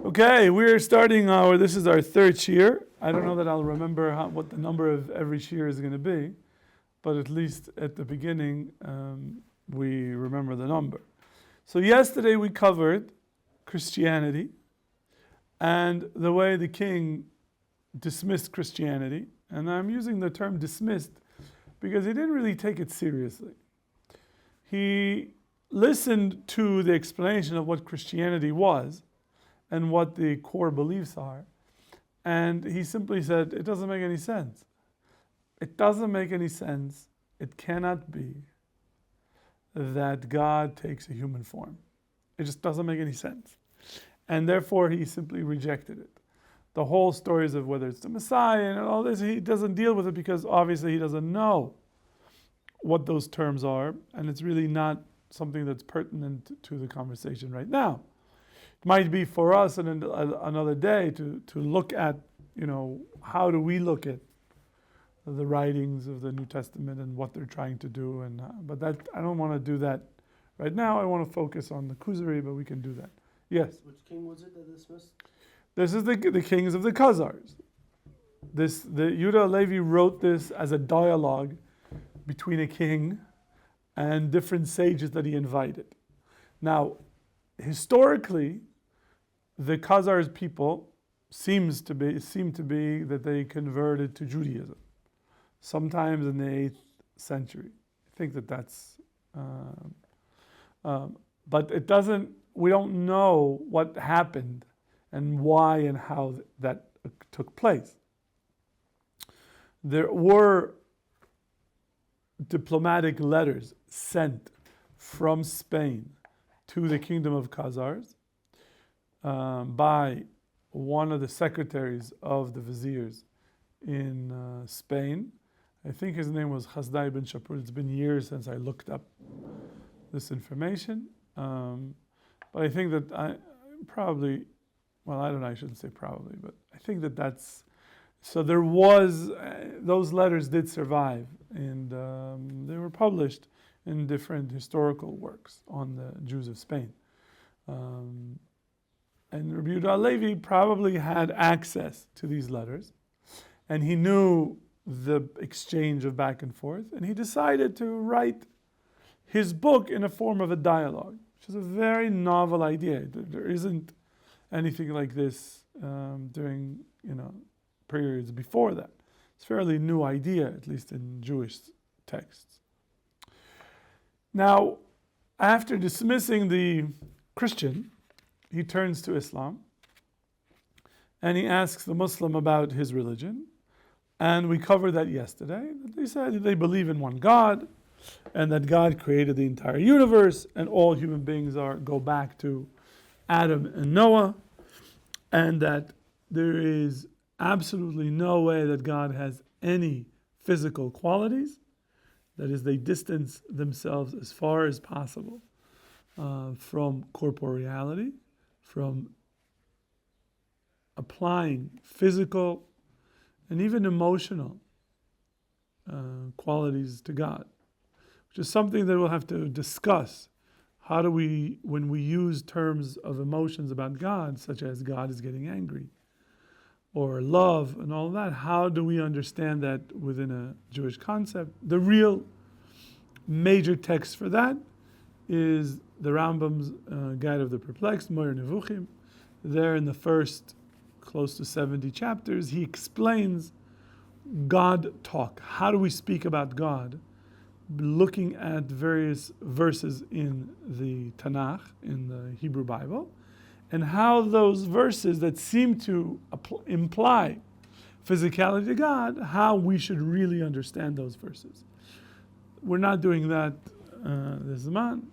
Okay, we're starting this is our third shir. I don't know that I'll remember what the number of every shir is going to be, but at least at the beginning, we remember the number. So yesterday we covered Christianity and the way the king dismissed Christianity. And I'm using the term dismissed because he didn't really take it seriously. He listened to the explanation of what Christianity was and what the core beliefs are. And he simply said, it doesn't make any sense. It doesn't make any sense. It cannot be that God takes a human form. It just doesn't make any sense. And therefore he simply rejected it. The whole stories of whether it's the Messiah and all this, he doesn't deal with it because obviously he doesn't know what those terms are, and it's really not something that's pertinent to the conversation right now. It might be for us another day to look at, how do we look at the writings of the New Testament and what they're trying to do, but that I don't want to do that right now. I want to focus on the Kuzari, but we can do that. Yes. Which king was it that dismissed? This is the kings of the Khazars. The Yehuda Levi wrote this as a dialogue between a king and different sages that he invited. Now, historically, the Khazars people seem to be that they converted to Judaism, sometimes in the 8th century. I think that's, but it doesn't. We don't know what happened and why and how that took place. There were diplomatic letters sent from Spain to the kingdom of Khazars by one of the secretaries of the viziers in Spain. I think his name was Hasdai bin Shapur. It's been years since I looked up this information. But I think that I shouldn't say probably, but I think that's, so there was, those letters did survive, and they were published in different historical works on the Jews of Spain. And Rabbi Yehuda Levi probably had access to these letters, and he knew the exchange of back and forth, and he decided to write his book in a form of a dialogue, which is a very novel idea. There isn't anything like this during periods before that. It's a fairly new idea, at least in Jewish texts. Now, after dismissing the Christian, he turns to Islam and he asks the Muslim about his religion. And we covered that yesterday. They said they believe in one God and that God created the entire universe and all human beings go back to Adam and Noah, and that there is absolutely no way that God has any physical qualities. That is, they distance themselves as far as possible from corporeality, from applying physical and even emotional qualities to God, which is something that we'll have to discuss. How do we, when we use terms of emotions about God, such as God is getting angry, or love, and all that, how do we understand that within a Jewish concept? The real major text for that is the Rambam's Guide of the Perplexed, Moyer Nevuchim. There in the first close to 70 chapters, he explains God talk. How do we speak about God? Looking at various verses in the Tanakh, in the Hebrew Bible, and how those verses that seem to imply physicality to God, how we should really understand those verses. We're not doing that this month.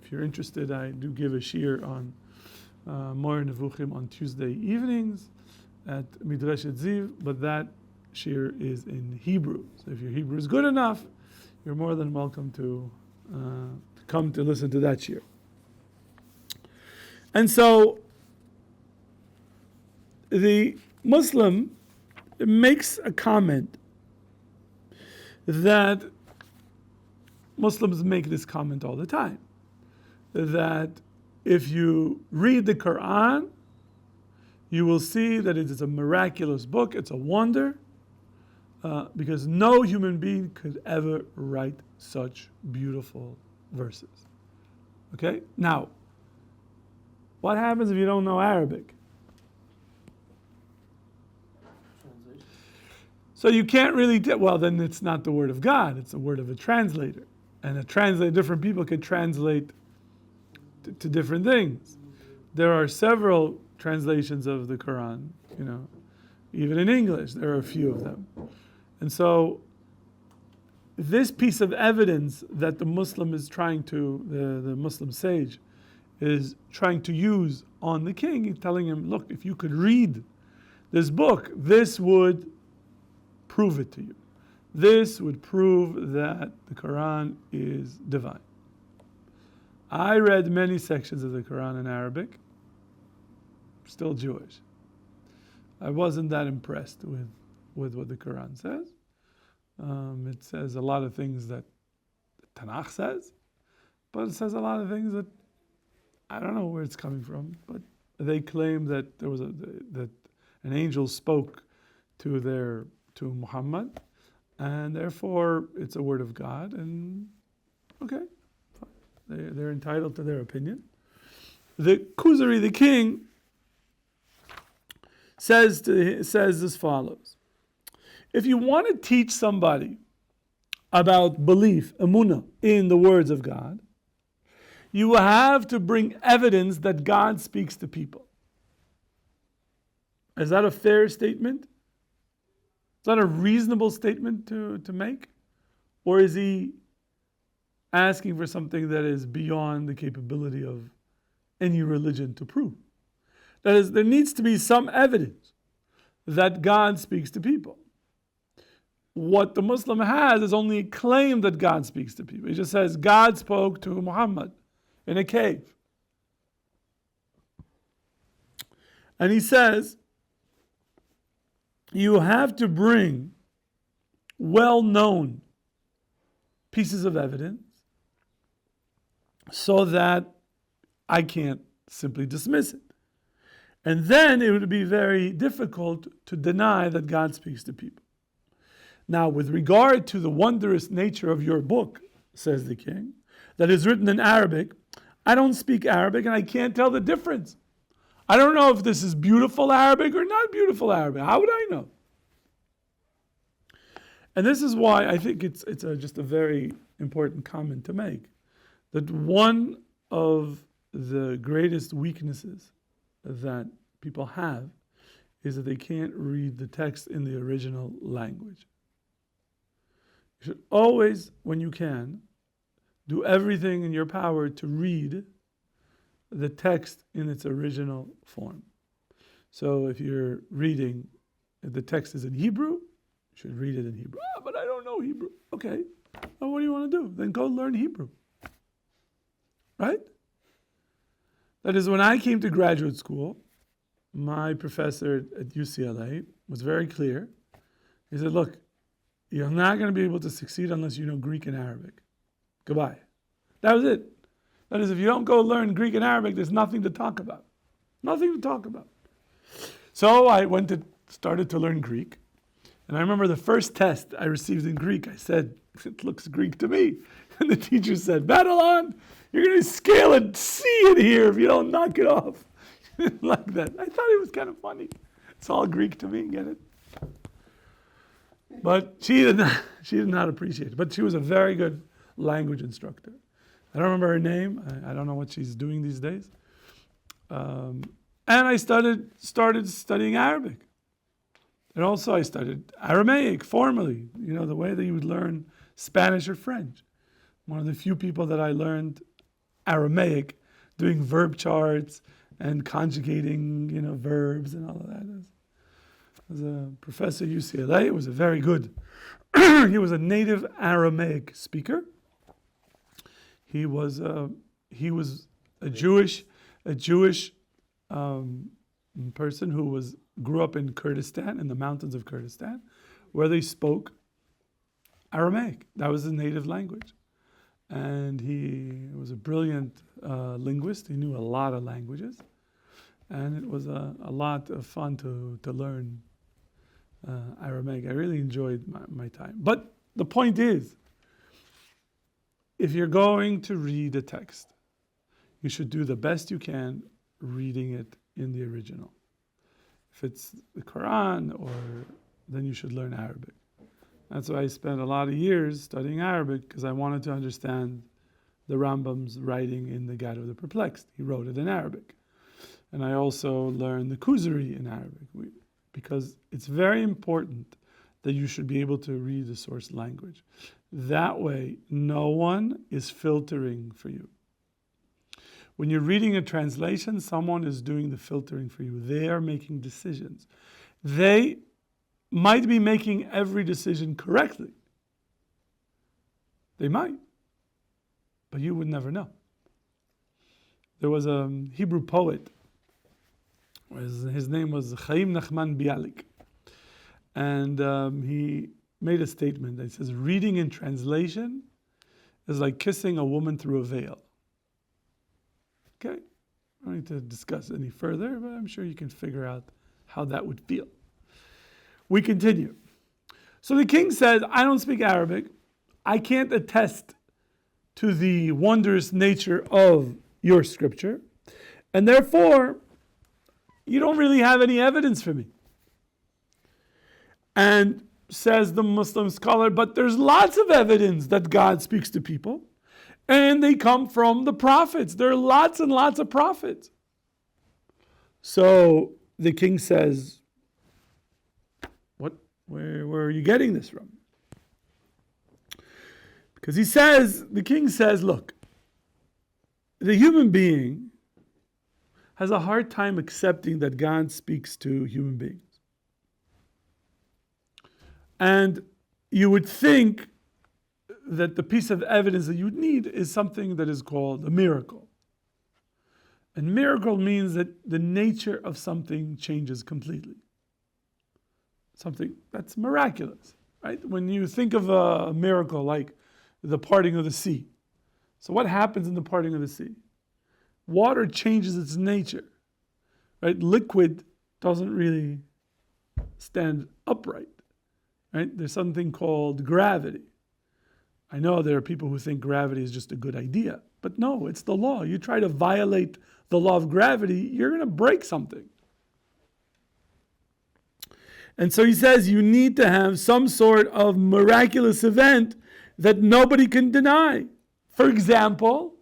If you're interested, I do give a shir on Moyer Nevuchim on Tuesday evenings at Midreshet Ziv, but that shir is in Hebrew. So if your Hebrew is good enough, you're more than welcome to come to listen to that shir. And so the Muslim makes a comment that Muslims make this comment all the time, that if you read the Quran, you will see that it is a miraculous book. It's a wonder, because no human being could ever write such beautiful verses. Okay? Now, what happens if you don't know Arabic? Translation. So you can't really, well, then it's not the word of God. It's the word of a translator. And different people can translate to different things. There are several translations of the Quran, even in English, there are a few of them. And so this piece of evidence that the Muslim is trying to, the Muslim sage is trying to use on the king, he's telling him, look, if you could read this book, this would prove it to you. This would prove that the Quran is divine. I read many sections of the Quran in Arabic, still Jewish. I wasn't that impressed with what the Quran says. It says a lot of things that the Tanakh says, but it says a lot of things that I don't know where it's coming from. But they claim that there was that an angel spoke to Muhammad, and therefore it's a word of God. And okay, fine. They're entitled to their opinion. The Kuzari, the king, says as follows: if you want to teach somebody about belief, emunah, in the words of God, you will have to bring evidence that God speaks to people. Is that a fair statement? Is that a reasonable statement to make? Or is he asking for something that is beyond the capability of any religion to prove? That is, there needs to be some evidence that God speaks to people. What the Muslim has is only a claim that God speaks to people. He just says, God spoke to Muhammad in a cave. And he says, you have to bring well-known pieces of evidence so that I can't simply dismiss it. And then it would be very difficult to deny that God speaks to people. Now, with regard to the wondrous nature of your book, says the king, that is written in Arabic, I don't speak Arabic and I can't tell the difference. I don't know if this is beautiful Arabic or not beautiful Arabic. How would I know? And this is why I think it's just a very important comment to make. That one of the greatest weaknesses that people have is that they can't read the text in the original language. You should always, when you can, do everything in your power to read the text in its original form. So if you're reading, if the text is in Hebrew, you should read it in Hebrew. But I don't know Hebrew. Okay, well, what do you want to do? Then go learn Hebrew. Right? That is, when I came to graduate school, my professor at UCLA was very clear. He said, look, you're not going to be able to succeed unless you know Greek and Arabic. Goodbye. That was it. That is, if you don't go learn Greek and Arabic, there's nothing to talk about. Nothing to talk about. So I started to learn Greek. And I remember the first test I received in Greek, I said, it looks Greek to me. And the teacher said, Matalon, you're going to scale a C in here if you don't knock it off. Like that. I thought it was kind of funny. It's all Greek to me, get it? But she did not appreciate it. But she was a very good language instructor. I don't remember her name. I don't know what she's doing these days. And I started studying Arabic. And also I studied Aramaic formally, the way that you would learn Spanish or French. One of the few people that I learned Aramaic, doing verb charts and conjugating, verbs and all of that. I was a professor at UCLA. It was a very good. He was a native Aramaic speaker. He was a Jewish person who grew up in Kurdistan, in the mountains of Kurdistan, where they spoke Aramaic. That was his native language. and he was a brilliant linguist. He knew a lot of languages, and it was a lot of fun to learn Aramaic. I really enjoyed my time. But the point is, if you're going to read a text, you should do the best you can reading it in the original. If it's the Quran, then you should learn Arabic. That's why I spent a lot of years studying Arabic, because I wanted to understand the Rambam's writing in the Guide of the Perplexed. He wrote it in Arabic. And I also learned the Kuzari in Arabic, because it's very important that you should be able to read the source language. That way, no one is filtering for you. When you're reading a translation, someone is doing the filtering for you. They are making decisions. They might be making every decision correctly. They might, but you would never know. There was a Hebrew poet. His name was Chaim Nachman Bialik. And he made a statement that says, reading in translation is like kissing a woman through a veil. Okay? I don't need to discuss any further, but I'm sure you can figure out how that would feel. We continue. So the king says, I don't speak Arabic. I can't attest to the wondrous nature of your scripture. And therefore, you don't really have any evidence for me. And says the Muslim scholar, but there's lots of evidence that God speaks to people. And they come from the prophets. There are lots and lots of prophets. So the king says, where are you getting this from? Because the king says, look, the human being has a hard time accepting that God speaks to human beings. And you would think that the piece of evidence that you would need is something that is called a miracle. And miracle means that the nature of something changes completely. Something that's miraculous, right? When you think of a miracle like the parting of the sea. So what happens in the parting of the sea? Water changes its nature, right? Liquid doesn't really stand upright, right? There's something called gravity. I know there are people who think gravity is just a good idea, but no, it's the law. You try to violate the law of gravity, you're going to break something. And so he says you need to have some sort of miraculous event that nobody can deny. For example,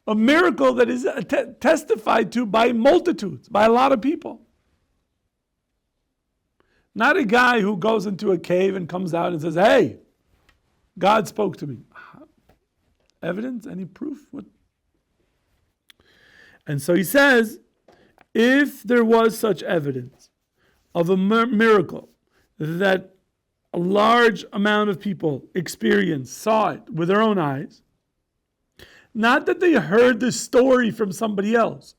a miracle that is testified to by multitudes, by a lot of people. Not a guy who goes into a cave and comes out and says, hey, God spoke to me. Evidence? Any proof? What? And so he says, if there was such evidence of a miracle that a large amount of people experienced, saw it with their own eyes, not that they heard this story from somebody else,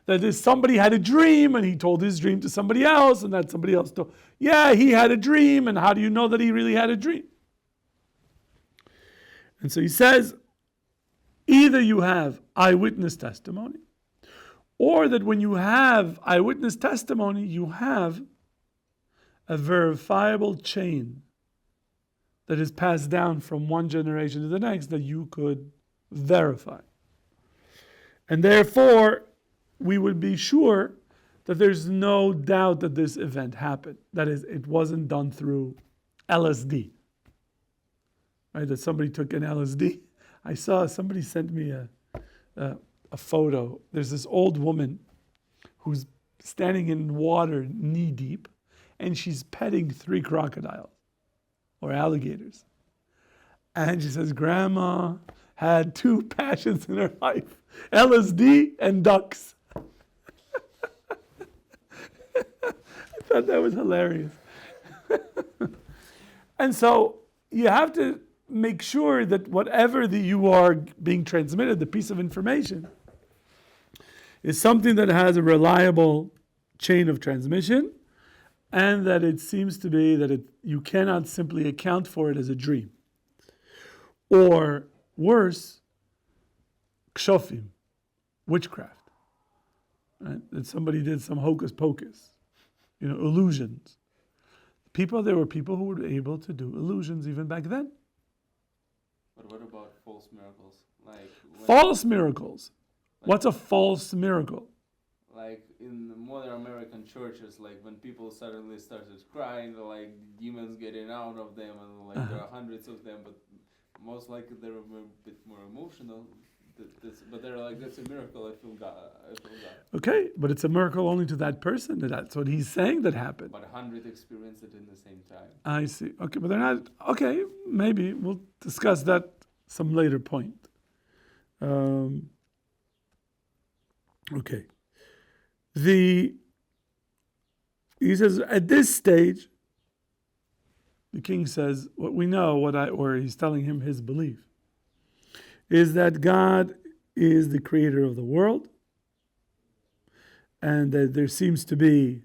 that somebody had a dream and he told his dream to somebody else, and that somebody else told, yeah, he had a dream, and how do you know that he really had a dream? And so he says, either you have eyewitness testimony, or that when you have eyewitness testimony, you have a verifiable chain that is passed down from one generation to the next that you could verify. And therefore, we would be sure that there's no doubt that this event happened. That is, it wasn't done through LSD. Right, that somebody took an LSD. I saw somebody sent me a photo. There's this old woman who's standing in water knee deep, and she's petting 3 crocodiles or alligators. And she says, Grandma had 2 passions in her life, LSD and ducks. I thought that was hilarious. And so you have to make sure that whatever you are being transmitted, the piece of information, is something that has a reliable chain of transmission, and that it seems to be that you cannot simply account for it as a dream, or worse, kshofim, witchcraft. Right? That somebody did some hocus pocus, illusions. There were people who were able to do illusions even back then. But what about false miracles? False miracles. What's a false miracle? Like in the modern American churches, like when people suddenly started crying, demons getting out of them, and there are hundreds of them, but most likely they're a bit more emotional. But they're like, that's a miracle. I feel God. Okay, but it's a miracle only to that person. That's what he's saying that happened. But 100 experienced it in the same time. I see. Okay, but they're not. Okay, maybe we'll discuss that some later point. Okay. He says at this stage, the king says what we know, or he's telling him his belief, is that God is the creator of the world, and that there seems to be,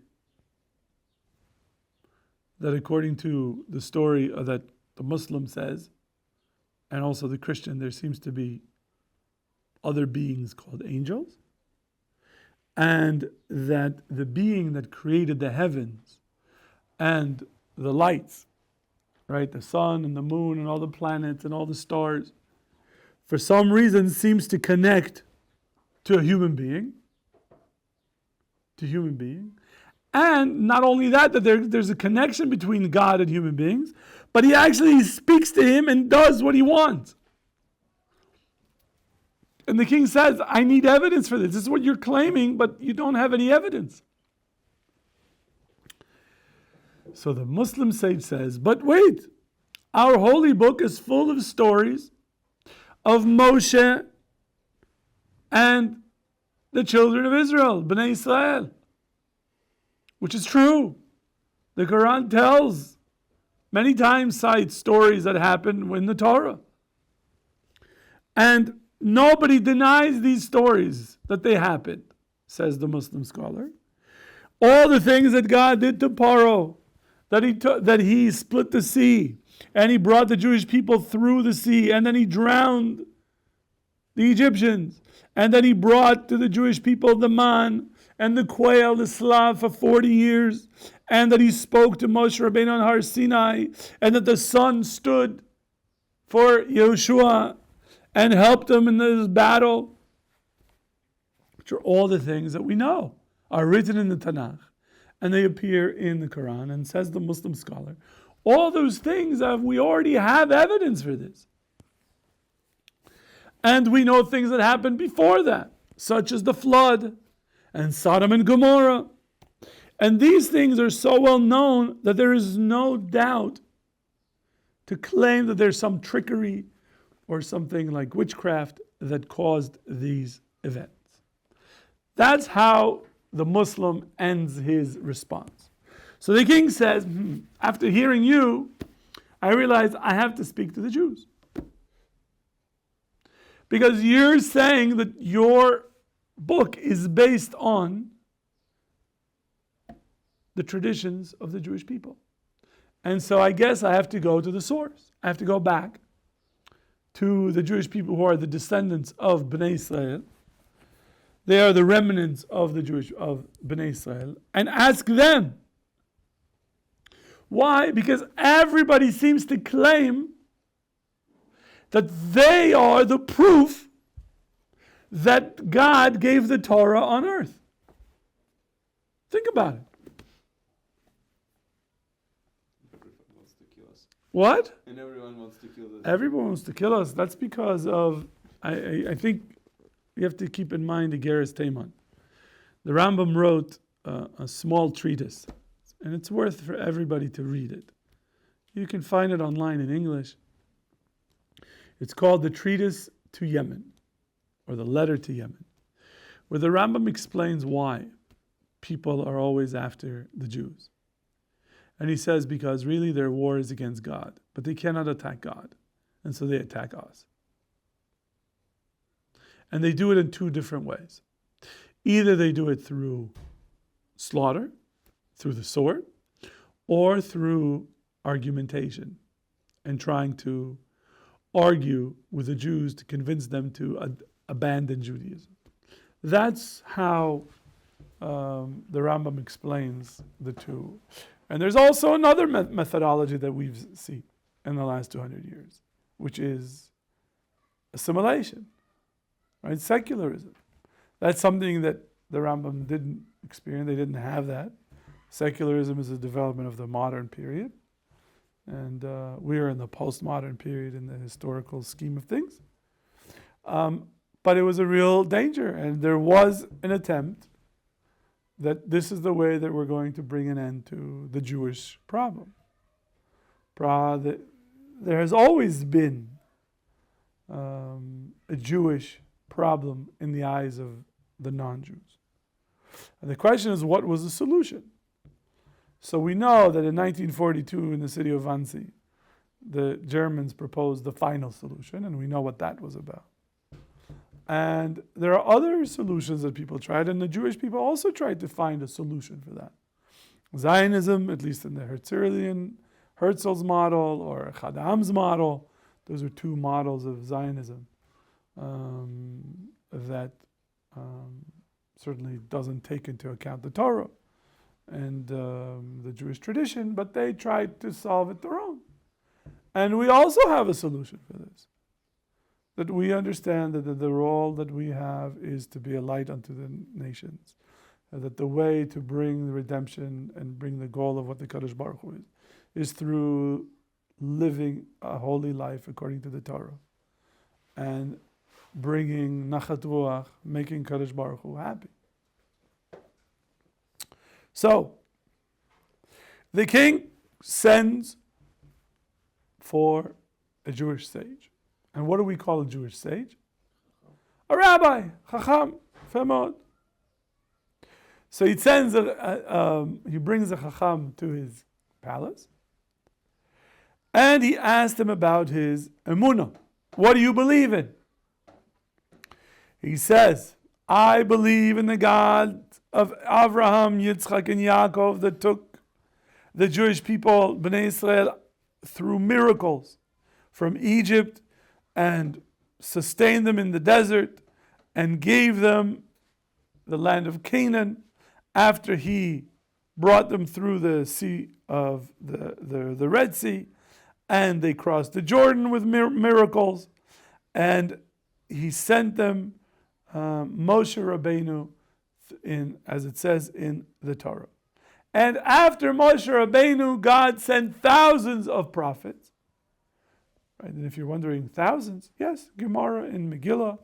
that according to the story that the Muslim says, and also the Christian, there seems to be other beings called angels, and that the being that created the heavens and the lights, right, the sun and the moon and all the planets and all the stars, for some reason seems to connect to a human being. And not only that there's a connection between God and human beings, but he actually speaks to him and does what he wants. And the king says, I need evidence for this. This is what you're claiming, but you don't have any evidence. So the Muslim sage says, but wait, our holy book is full of stories of Moshe and the children of Israel, Bnei Israel, which is true. The Quran tells, many times cites stories that happened in the Torah. And nobody denies these stories that they happened, says the Muslim scholar. All the things that God did to Paro, that he split the sea, and he brought the Jewish people through the sea, and then he drowned the Egyptians, and then he brought to the Jewish people the man and the quail, the slav, for 40 years, and that he spoke to Moshe Rabbeinu on Har Sinai, and that the sun stood for Yehoshua and helped him in this battle, which are all the things that we know are written in the Tanakh, and they appear in the Quran, and says the Muslim scholar, all those things we already have evidence for this. And we know things that happened before that, such as the flood and Sodom and Gomorrah. And these things are so well known that there is no doubt to claim that there's some trickery or something like witchcraft that caused these events. That's how the Muslim ends his response. So the king says, after hearing you, I realize I have to speak to the Jews. Because you're saying that your book is based on the traditions of the Jewish people. And so I guess I have to go to the source. I have to go back to the Jewish people who are the descendants of Bnei Israel. They are the remnants of Bnei Israel, and ask them. Why? Because everybody seems to claim that they are the proof that God gave the Torah on earth. Think about it. Everyone wants to kill us. What? And everyone wants to kill us. Everyone wants to kill us. That's because of, I think you have to keep in mind the Geras Teiman. The Rambam wrote a small treatise, and it's worth for everybody to read it. You can find it online in English. It's called the Treatise to Yemen, or the Letter to Yemen, where the Rambam explains why people are always after the Jews. And he says because really their war is against God, but they cannot attack God, and so they attack us. And they do it in two different ways. Either they do it through slaughter, through the sword, or through argumentation and trying to argue with the Jews to convince them to abandon Judaism. That's how the Rambam explains the two. And there's also another methodology that we've seen in the last 200 years, which is assimilation, right? Secularism. That's something that the Rambam didn't experience. They didn't have that. Secularism is a development of the modern period. And we are in the postmodern period in the historical scheme of things. But it was a real danger. And there was an attempt that this is the way that we're going to bring an end to the Jewish problem. There has always been a Jewish problem in the eyes of the non-Jews. And the question is, what was the solution? So we know that in 1942 in the city of Wannsee, the Germans proposed the final solution, and we know what that was about. And there are other solutions that people tried, and the Jewish people also tried to find a solution for that. Zionism, at least in the Herzl's model or Chadam's model, those are two models of Zionism that certainly doesn't take into account the Torah and the Jewish tradition, but they tried to solve it their own. And we also have a solution for this. That we understand that the role that we have is to be a light unto the nations. That the way to bring the redemption and bring the goal of what the Kadosh Baruch Hu is through living a holy life according to the Torah. And bringing Nachat Ruach, making Kadosh Baruch Hu happy. So, the king sends for a Jewish sage. And what do we call a Jewish sage? A rabbi, chacham, femod. So he sends he brings a chacham to his palace, and he asked him about his emunah. What do you believe in? He says, I believe in the God of Avraham, Yitzchak, and Yaakov that took the Jewish people, Bnei Israel, through miracles from Egypt and sustained them in the desert and gave them the land of Canaan after he brought them through the sea of the Red Sea, and they crossed the Jordan with miracles, and he sent them Moshe Rabbeinu as it says in the Torah. And after Moshe Rabbeinu, God sent thousands of prophets. Right? And if you're wondering, thousands? Yes, Gemara in Megillah,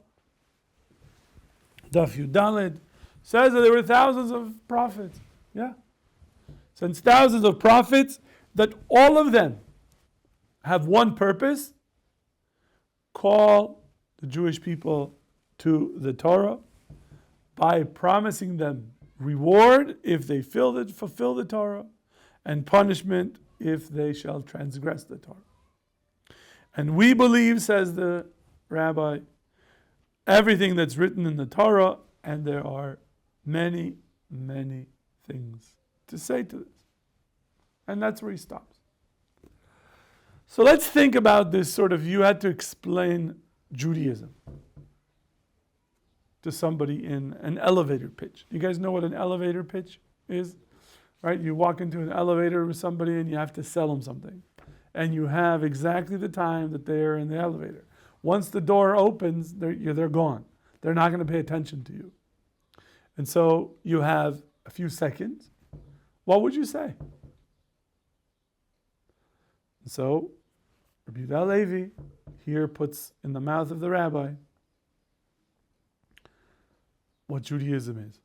Daf Yudalid, says that there were thousands of prophets. Yeah. Sends thousands of prophets that all of them have one purpose: call the Jewish people to the Torah by promising them reward if they fulfill the Torah, and punishment if they shall transgress the Torah. And we believe, says the rabbi, everything that's written in the Torah, and there are many, many things to say to this. And that's where he stops. So let's think about this you had to explain Judaism to somebody in an elevator pitch. You guys know what an elevator pitch is? Right? You walk into an elevator with somebody and you have to sell them something. And you have exactly the time that they're in the elevator. Once the door opens, they're gone. They're not going to pay attention to you. And so you have a few seconds. What would you say? And so Rabbi Yehuda Levi here puts in the mouth of the rabbi what Judaism is.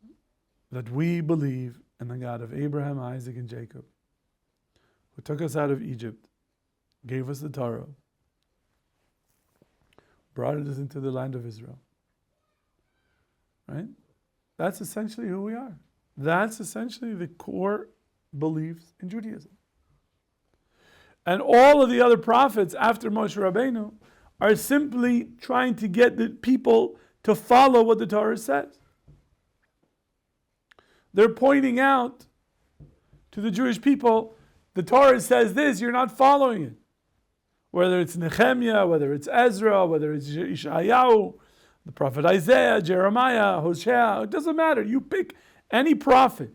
That we believe in the God of Abraham, Isaac, and Jacob, who took us out of Egypt, gave us the Torah, brought us into the land of Israel. Right? That's essentially who we are. That's essentially the core beliefs in Judaism. And all of the other prophets after Moshe Rabbeinu are simply trying to get the people to follow what the Torah says. They're pointing out to the Jewish people, the Torah says this, you're not following it. whether it's Nehemiah, whether it's Ezra, whether it's Ishayahu, the prophet Isaiah, Jeremiah, Hosea, it doesn't matter. You pick any prophet.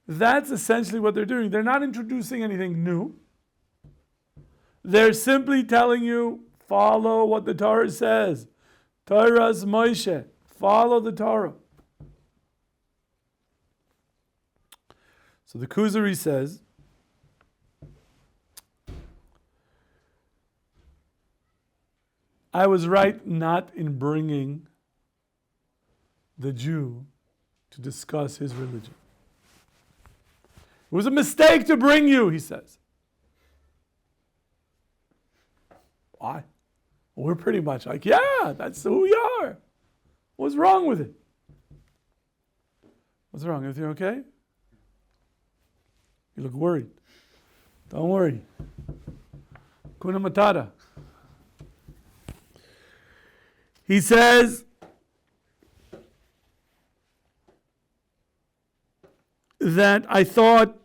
That's essentially what they're doing. They're not introducing anything new. They're simply telling you, follow what the Torah says. Torah's Moshe. Follow the Torah. So the Kuzari says, I was right not in bringing the Jew to discuss his religion. It was a mistake to bring you, he says. Why? Well, we're pretty much like, yeah, that's who we are. What's wrong with it? What's wrong? Everything okay? You look worried. Don't worry. Kuna Matata. He says that I thought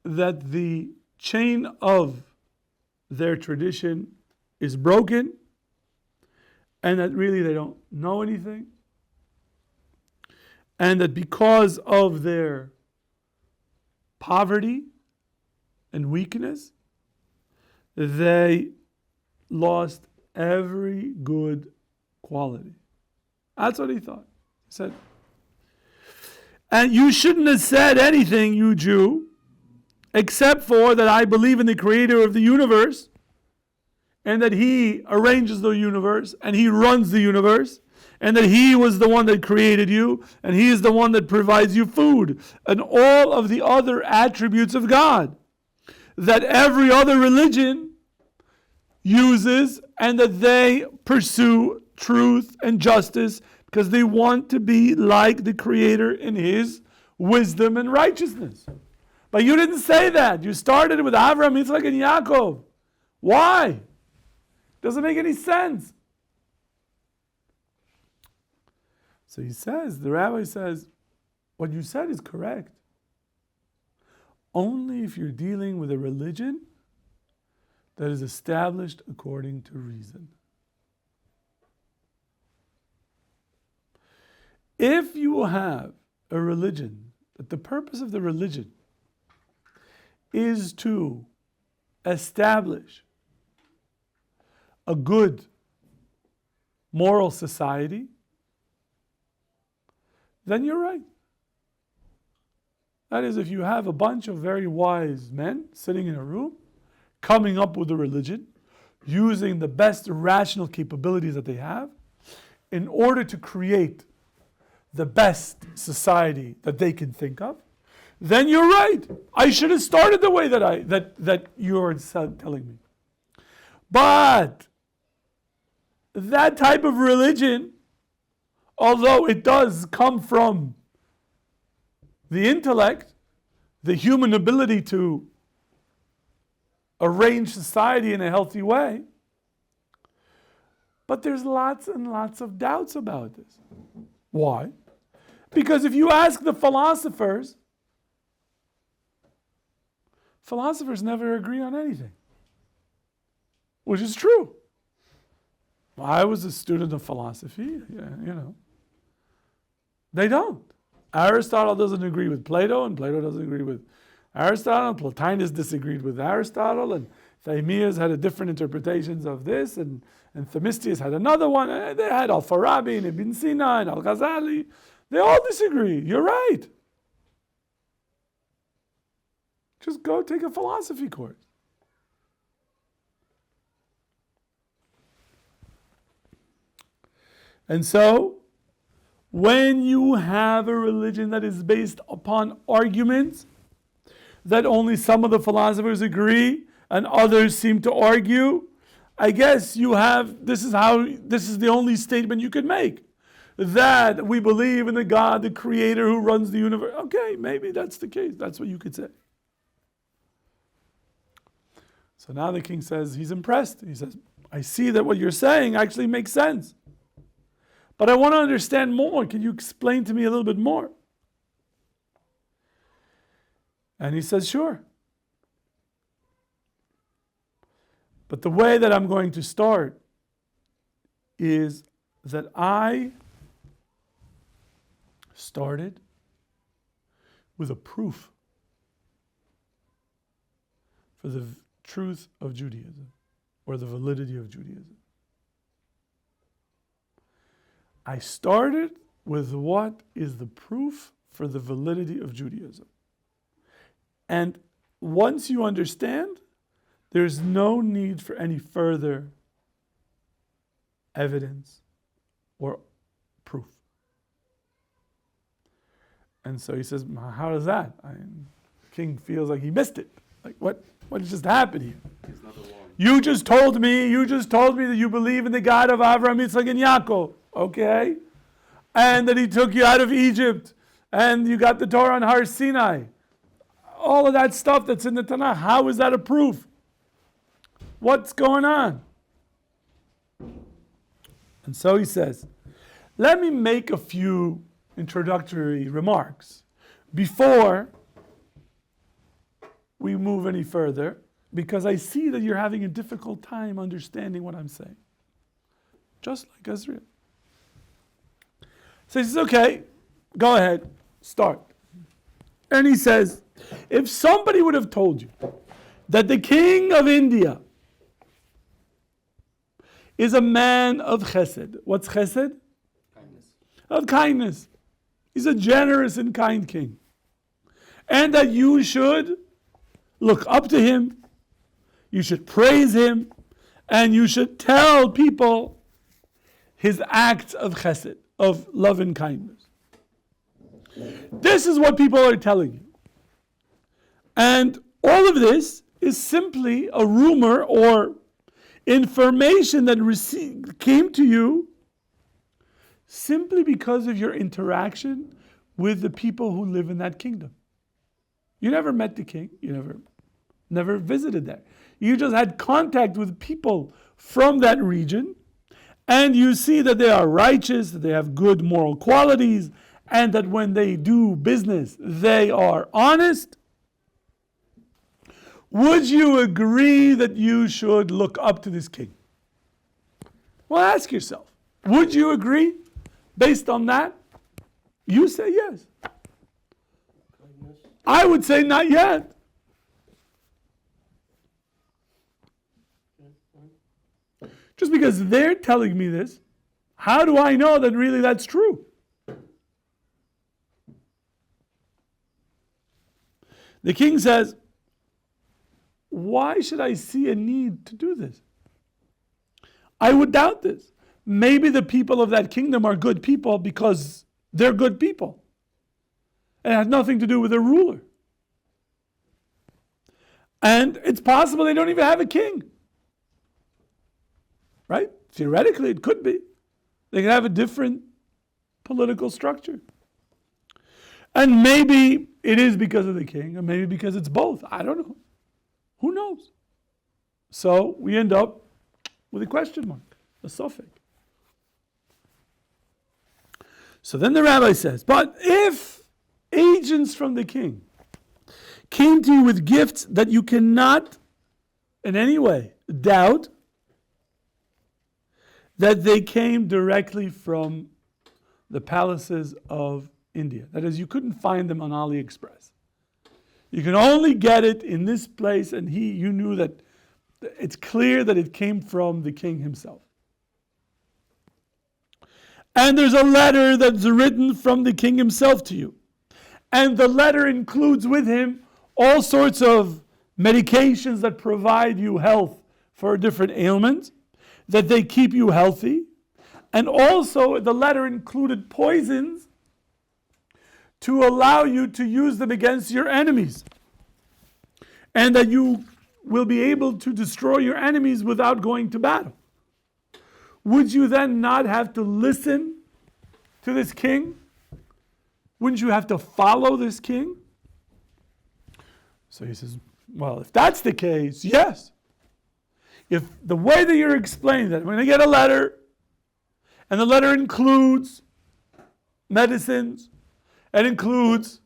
that the chain of their tradition is broken and that really they don't know anything, and that because of their poverty and weakness, they lost every good quality. That's what he thought. He said, and you shouldn't have said anything, you Jew, except for that I believe in the creator of the universe and that he arranges the universe and he runs the universe and that he was the one that created you and he is the one that provides you food and all of the other attributes of God that every other religion uses, and that they pursue truth and justice because they want to be like the creator in his wisdom and righteousness. But you didn't say that. You started with Avraham, Yitzchak, and Yaakov. Why? Doesn't make any sense. So he says, the rabbi says, what you said is correct. Only if you're dealing with a religion that is established according to reason. If you have a religion, that the purpose of the religion is to establish a good moral society, then you're right. That is, if you have a bunch of very wise men sitting in a room, coming up with a religion, using the best rational capabilities that they have, in order to create the best society that they can think of, then you're right. I should have started the way that you're telling me. But that type of religion, although it does come from the intellect, the human ability to arrange society in a healthy way, but there's lots and lots of doubts about this. Why? Because if you ask the philosophers never agree on anything, which is true. I was a student of philosophy, They don't. Aristotle doesn't agree with Plato, and Plato doesn't agree with Aristotle. Plotinus disagreed with Aristotle, and Thaimias had a different interpretations of this, and Themistius had another one. And they had Al-Farabi and Ibn Sina and Al-Ghazali. They all disagree. You're right. Just go take a philosophy course. And so, when you have a religion that is based upon arguments, that only some of the philosophers agree and others seem to argue, I guess this is the only statement you could make. That we believe in the God, the creator who runs the universe. Okay, maybe that's the case. That's what you could say. So now the king says he's impressed. He says, I see that what you're saying actually makes sense. But I want to understand more. Can you explain to me a little bit more? And he says, sure. But the way that I'm going to start is that I started with a proof for the truth of Judaism or the validity of Judaism. I started with what is the proof for the validity of Judaism. And once you understand, there's no need for any further evidence or proof. And so he says, how does that? The king feels like he missed it. Like, what just happened here? He's not alone. You just told me that you believe in the God of Avraham, Yitzchak, and Yaakov, okay? And that he took you out of Egypt, and you got the Torah on Har Sinai. All of that stuff that's in the Tanakh, how is that a proof? What's going on? And so he says, let me make a few introductory remarks before we move any further, because I see that you're having a difficult time understanding what I'm saying. Just like Israel. So he says, okay, go ahead, start. And he says, if somebody would have told you that the king of India is a man of chesed. What's chesed? Kindness. Of kindness. He's a generous and kind king. And that you should look up to him, you should praise him, and you should tell people his acts of chesed, of love and kindness. This is what people are telling you. And all of this is simply a rumor or information that came to you simply because of your interaction with the people who live in that kingdom. You never met the king. You never visited there. You just had contact with people from that region, and you see that they are righteous, that they have good moral qualities, and that when they do business, they are honest. Would you agree that you should look up to this king? Well, ask yourself, would you agree based on that? You say yes. I would say not yet. Just because they're telling me this, how do I know that really that's true? The king says, why should I see a need to do this? I would doubt this. Maybe the people of that kingdom are good people because they're good people. And it has nothing to do with their ruler. And it's possible they don't even have a king. Right? Theoretically, it could be. They can have a different political structure. And maybe it is because of the king, or maybe because it's both. I don't know. Who knows? So we end up with a question mark, a suffix. So then the rabbi says, but if agents from the king came to you with gifts that you cannot in any way doubt that they came directly from the palaces of India. That is, you couldn't find them on AliExpress. You can only get it in this place, and you knew that it's clear that it came from the king himself. And there's a letter that's written from the king himself to you. And the letter includes with him all sorts of medications that provide you health for different ailments, that they keep you healthy. And also the letter included poisons to allow you to use them against your enemies. And that you will be able to destroy your enemies without going to battle. Would you then not have to listen to this king? Wouldn't you have to follow this king? So he says, well, if that's the case, yes. If the way that you're explaining that, when I get a letter, and the letter includes medicines, it includes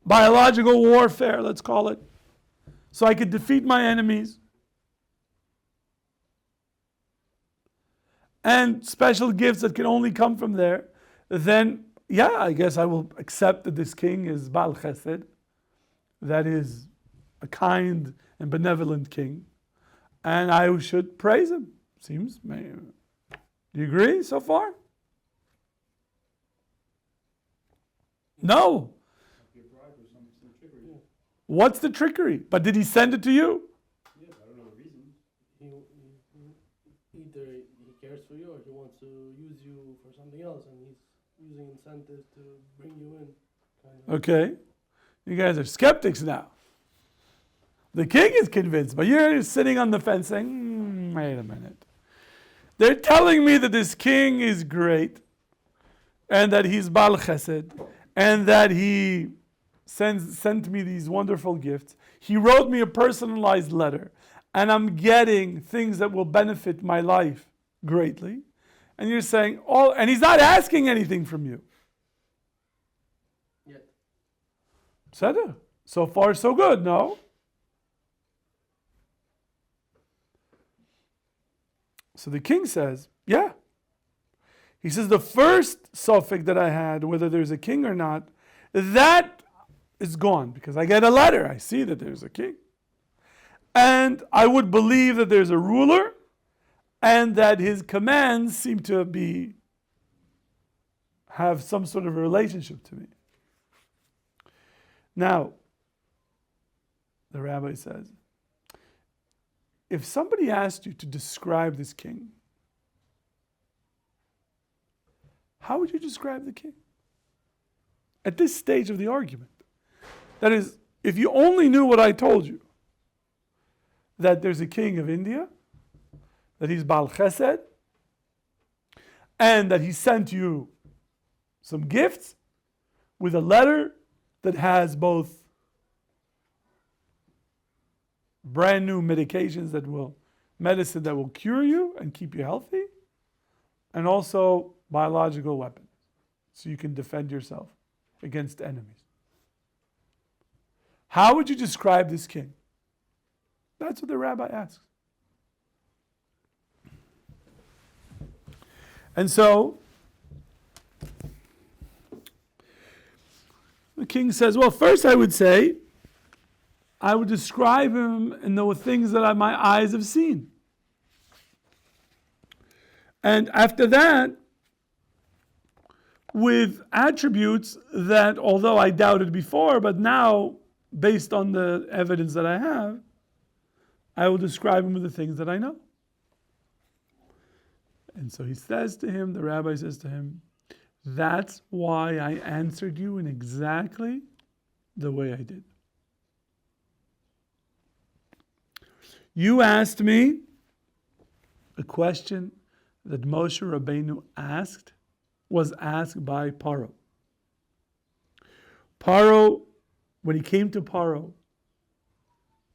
biological warfare, let's call it, so I could defeat my enemies. and special gifts that can only come from there, then yeah, I guess I will accept that this king is Baal Chesed, that is a kind and benevolent king, and I should praise him. Seems, do you agree so far? No. What's the trickery? But did he send it to you? Yes, I don't know the reason. Either he cares for you or he wants to use you for something else, and he's using incentives to bring you in. Kind of. Okay. You guys are skeptics now. The king is convinced, but you're sitting on the fence saying, wait a minute. They're telling me that this king is great, and that he's Baal Chesed, and that he sent me these wonderful gifts. He wrote me a personalized letter, and I'm getting things that will benefit my life greatly. And you're saying, and he's not asking anything from you. Yet. Seder. So far, so good, no? So the king says, yeah. He says, the first suffix that I had, whether there's a king or not, that is gone, because I get a letter. I see that there's a king. And I would believe that there's a ruler, and that his commands seem to have some sort of a relationship to me. Now, the rabbi says, if somebody asked you to describe this king, how would you describe the king? At this stage of the argument. That is, if you only knew what I told you, that there's a king of India, that he's Baal Chesed, and that he sent you some gifts with a letter that has both brand new medicine that will cure you and keep you healthy, and also biological weapons, so you can defend yourself against enemies. How would you describe this king? That's what the rabbi asks. And so, the king says, well, first I would say, I would describe him in the things that my eyes have seen. And after that, with attributes that, although I doubted before, but now, based on the evidence that I have, I will describe him with the things that I know. And so he says to him, the rabbi says to him, that's why I answered you in exactly the way I did. You asked me a question that Moshe Rabbeinu was asked by Paro. Paro, when he came to Paro,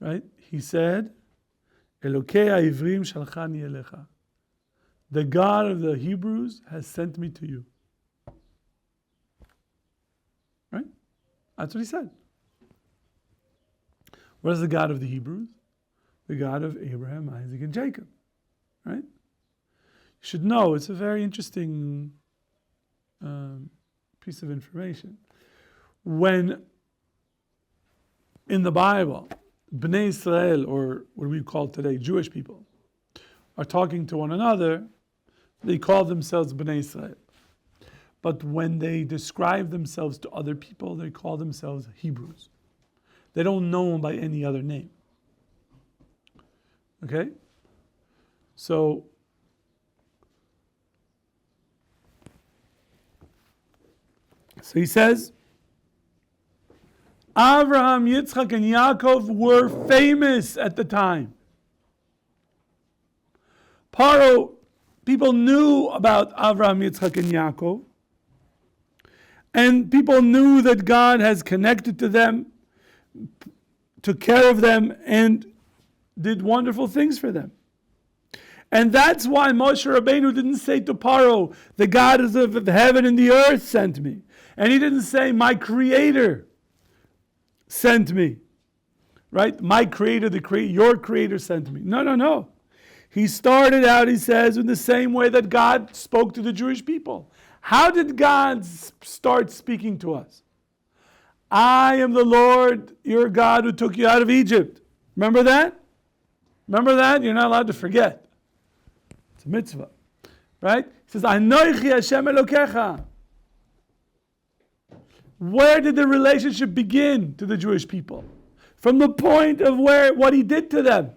right, he said, Elokei ha'ivrim shalchani elecha. The God of the Hebrews has sent me to you. Right? That's what he said. What is the God of the Hebrews? The God of Abraham, Isaac, and Jacob. Right? You should know, it's a very interesting piece of information. When in the Bible, Bnei Israel, or what we call today Jewish people, are talking to one another, they call themselves Bnei Israel. But when they describe themselves to other people, they call themselves Hebrews. They don't know them by any other name. Okay? So, he says, Abraham, Yitzchak, and Yaakov were famous at the time. Paro, people knew about Abraham, Yitzchak, and Yaakov. And people knew that God has connected to them, took care of them, and did wonderful things for them. And that's why Moshe Rabbeinu didn't say to Paro, the God of heaven and the earth sent me. And he didn't say, my creator sent me. Right? My creator, your creator sent me. No. He started out, he says, in the same way that God spoke to the Jewish people. How did God start speaking to us? I am the Lord, your God, who took you out of Egypt. Remember that? Remember that? You're not allowed to forget. It's a mitzvah. Right? He says, Anoichi Hashem Elokecha. Where did the relationship begin to the Jewish people? From the point of what he did to them,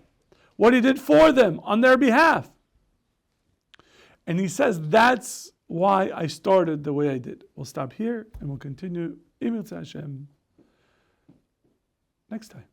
what he did for them on their behalf. And he says, that's why I started the way I did. We'll stop here and we'll continue Im Yirtzeh Hashem next time.